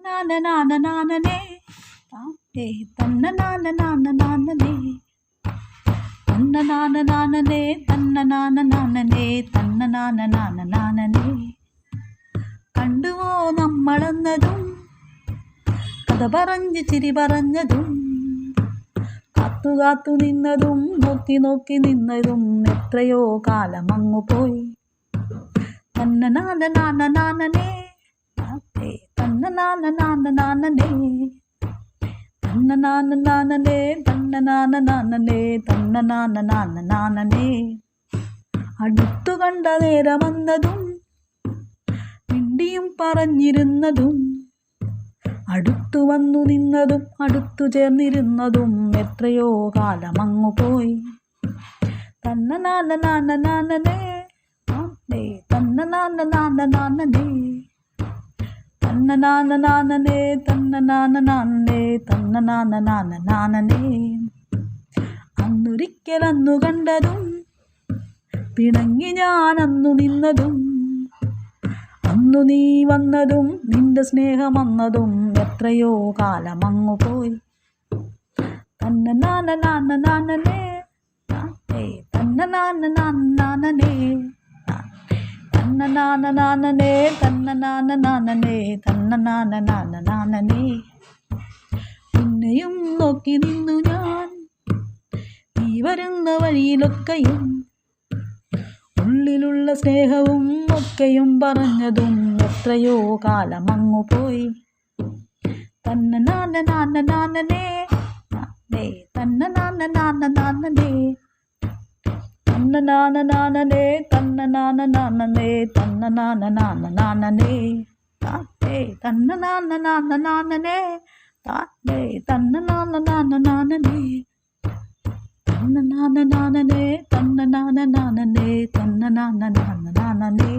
നാന നാന നാനനേ താനേ തന്ന നാന നാന നാനനേ തന്ന നാന നാനനേ തന്ന നാന നാനനേ തന്ന നാന നാന നാനനേ. കണ്ടുവോ നമ്മളെന്നതും കഥ പറഞ്ഞ് ചിരി പറഞ്ഞതും കാത്തു കാത്തു നിന്നതും നോക്കി നോക്കി നിന്നതും എത്രയോ കാലം അങ്ങു പോയി. തന്ന നാന നാന നാനനേ തന്ന നാന നാന നാനനേ തന്ന നാന നാനനേ തന്ന നാന നാനനേ തന്ന നാന നാന നാനനേ. അടുത്തു കണ്ട നേരം വന്നതും മിണ്ടിയും പറഞ്ഞിരുന്നതും അടുത്തു വന്നു നിന്നതും അടുത്തു ചേർന്നിരുന്നതും എത്രയോ കാലം അങ്ങു പോയി. തന്ന നാന നാന നാനനേ തന്ന നാന നാന നാനനേ തന്ന നാന നാനനേ തന്ന നാന നാനനേ തന്ന നാന നാന നാനനേ. അന്നൊരിക്കലന്നു കണ്ടതും പിണങ്ങി ഞാനന്നു നിന്നതും അന്നു നീ വന്നതും നിന്റെ സ്നേഹം വന്നതും എത്രയോ കാലം അങ്ങു പോയി. തന്ന നാന നാന നാനനേ തന്ന നാന നാന നാനനേ തന്ന നാന നാനനേ തന്ന നാന നാനനേ തന്ന നാന നാന നാനനേ. പിന്നെയും നോക്കി നിന്നു ഞാൻ നീ വരുന്ന വഴിയിലൊക്കെയും ഉള്ളിലുള്ള സ്നേഹവും ഒക്കെയും പറഞ്ഞതും എത്രയോ കാലം അങ്ങു പോയി. തന്ന നാന നാന നാനനേ തന്ന നാന നാന നാനനേ തന്ന നാന നാനനേ തന്ന നാന നാനനേ തന്ന നാന നാന നാനനേ തന്ന നാന നാന നാനനേ തന്ന നാന നാന നാനനേ തന്ന നാന നാനനേ തന്ന നാന നാനനേ തന്ന നാന നാന നാനനേ.